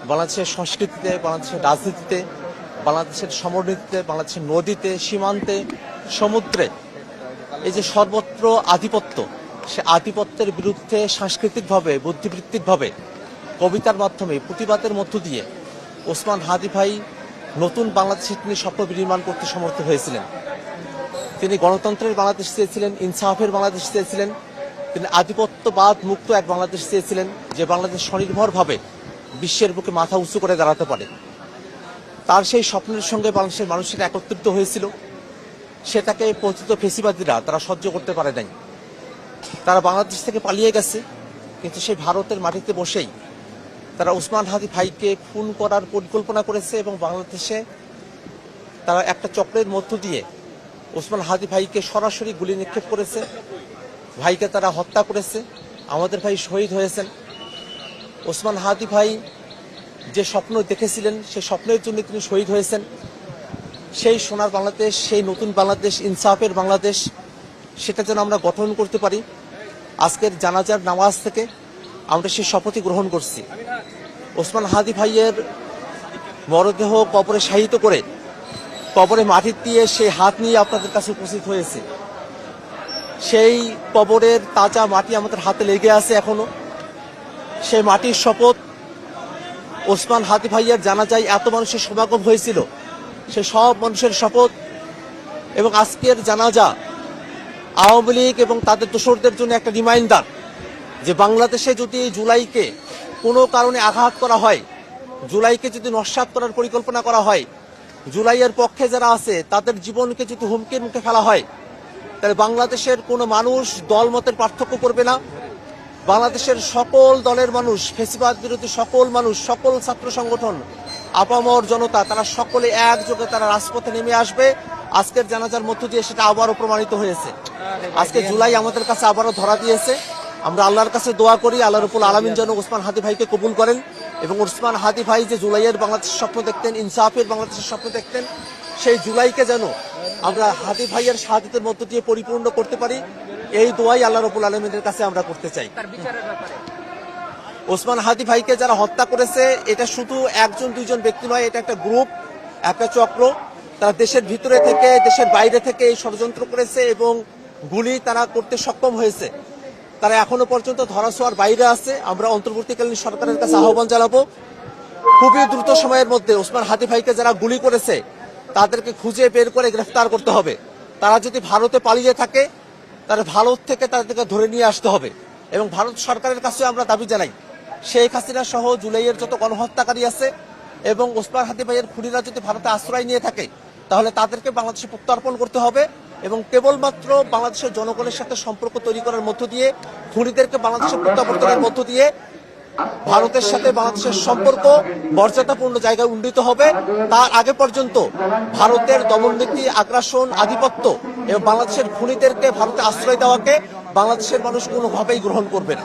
বাংলাদেশের সংস্কৃতিতে, বাংলাদেশের রাজনীতিতে, বাংলাদেশের সমরনীতিতে, বাংলাদেশের নদীতে, সীমান্তে, সমুদ্রে এই যে সর্বত্র আধিপত্য, সে আধিপত্যের বিরুদ্ধে সাংস্কৃতিকভাবে, বুদ্ধিবৃত্তিকভাবে, কবিতার মাধ্যমে, প্রতিবাদের মধ্য দিয়ে ওসমান হাদি ভাই নতুন বাংলাদেশে তিনি স্বপ্ন বিনির্মাণ করতে সমর্থ হয়েছিলেন। তিনি গণতন্ত্রের বাংলাদেশ চেয়েছিলেন, ইনসাফের বাংলাদেশ চেয়েছিলেন, তিনি আধিপত্যবাদ মুক্ত এক বাংলাদেশ চেয়েছিলেন, যে বাংলাদেশ স্বনির্ভরভাবে বিশ্বের বুকে মাথা উঁচু করে দাঁড়াতে পারে। তার সেই স্বপ্নের সঙ্গে বাংলাদেশের মানুষের একত্রিত হয়েছিল। সেটাকে পতিত ফেসিবাদীরা তারা সহ্য করতে পারে নাই। তারা বাংলাদেশ থেকে পালিয়ে গেছে, কিন্তু সেই ভারতের মাটিতে বসেই তারা ওসমান হাদি ভাইকে খুন করার পরিকল্পনা করেছে এবং বাংলাদেশে তারা একটা চক্রের মধ্য দিয়ে ওসমান হাদি ভাইকে সরাসরি গুলি নিক্ষেপ করেছে। ভাইকে তারা হত্যা করেছে। আমাদের ভাই শহীদ হয়েছেন। ওসমান হাদি ভাই যে স্বপ্ন দেখেছিলেন, সেই স্বপ্নের জন্য তিনি শহীদ হয়েছেন। সেই সোনার বাংলাদেশ, সেই নতুন বাংলাদেশ, ইনসাফের বাংলাদেশ, সেটা যেন আমরা গঠন করতে পারি। আজকের জানাজার নামাজ থেকে আমরা সেই শপথই গ্রহণ করছি। ওসমান হাদি ভাইয়ের মরদেহ কবরে শায়িত করে কবরে মাটি দিয়ে সেই হাত নিয়ে আপনাদের কাছে উপস্থিত হয়েছে। সেই কবরের তাজা মাটি আমাদের হাতে লেগে আছে এখনো। সেই মাটির শপথ, ওসমান হাদি ভাইয়ের জানাজায় এত মানুষের সমাগম হয়েছিল, সে সব মানুষের শপথ। এবং আজকের জানাজা আওয়ামী লীগ এবং তাদের দোসরদের জন্য একটা রিমাইন্ডার যে বাংলাদেশে যদি জুলাইকে কোনো কারণে আঘাত করা হয়, জুলাইকে যদি নস্যাৎ করার পরিকল্পনা করা হয়, জুলাইয়ের পক্ষে যারা আছে তাদের জীবনকে যদি হুমকির মুখে ফেলা হয়, তাহলে বাংলাদেশের কোনো মানুষ দলমতের পার্থক্য করবে না। বাংলাদেশের সকল দলের মানুষ, ফেসিবাদ বিরোধী সকল মানুষ, সকল ছাত্র সংগঠন, আপামর জনতা, তারা সকলে একযোগে তারা রাজপথে নেমে আসবে। আজকের জানাজার মধ্য দিয়ে সেটা আবারও প্রমাণিত হয়েছে। আজকে জুলাই আমাদের কাছে আবারও ধরা দিয়েছে। আমরা আল্লাহর কাছে দোয়া করি, আল্লাহ রাব্বুল আলামিন যেন ওসমান হাদি ভাইকে কবুল করেন এবং ওসমান হাদি ভাই যে জুলাইয়ের বাংলাদেশের স্বপ্ন দেখতেন, ইনসাফের বাংলাদেশের স্বপ্ন দেখতেন, সেই জুলাইকে যেন আমরা হাদি ভাইয়ের শাহাদাতের মধ্য দিয়ে পরিপূর্ণ করতে পারি, এই দোয়াই আল্লাহ রাব্বুল আলামিনের কাছে আমরা করতে চাই। ওসমান হাদি ভাইকে যারা হত্যা করেছে, এটা শুধু একজন দুইজন ব্যক্তি নয়, এটা একটা গ্রুপ, একটা চক্র। তারা দেশের ভিতরে থেকে, দেশের বাইরে থেকে এই ষড়যন্ত্র করেছে এবং গুলি তারা করতে সক্ষম হয়েছে। তারা এখনো পর্যন্ত ধরাছোঁয়ার বাইরে আছে। আমরা অন্তর্বর্তীকালীন সরকারের কাছে আহ্বান জানাবো, খুবই দ্রুত সময়ের মধ্যে ওসমান হাদি ভাইকে যারা গুলি করেছে তাদেরকে খুঁজে বের করে গ্রেফতার করতে হবে। তারা যদি ভারতে পালিয়ে থাকে, তাহলে ভারত থেকে তাদেরকে ধরে নিয়ে আসতে হবে। এবং ভারত সরকারের কাছে আমরা দাবি জানাই, শেখ হাসিনা সহ জুলাইয়ের যত গণহত্যাকারী আছে এবং ওসমান হাদি ভাইয়ের খুনিরা যদি ভারতে আশ্রয় নিয়ে থাকে, তাহলে তাদেরকে বাংলাদেশে প্রত্যর্পণ করতে হবে এবং কেবলমাত্র বাংলাদেশের জনগণের সাথে সম্পর্ক তৈরি করার মধ্য দিয়ে, খুনিদেরকে বাংলাদেশে প্রত্যাবর্তনের মধ্য দিয়ে ভারতের সাথে বাংলাদেশের সম্পর্ক মর্যাদাপূর্ণ জায়গায় উন্নীত হবে। তার আগে পর্যন্ত ভারতের দমননীতি, আগ্রাসন, আধিপত্য এবং বাংলাদেশের খুনিদেরকে ভারতে আশ্রয় দেওয়াকে বাংলাদেশের মানুষ কোনোভাবেই গ্রহণ করবে না।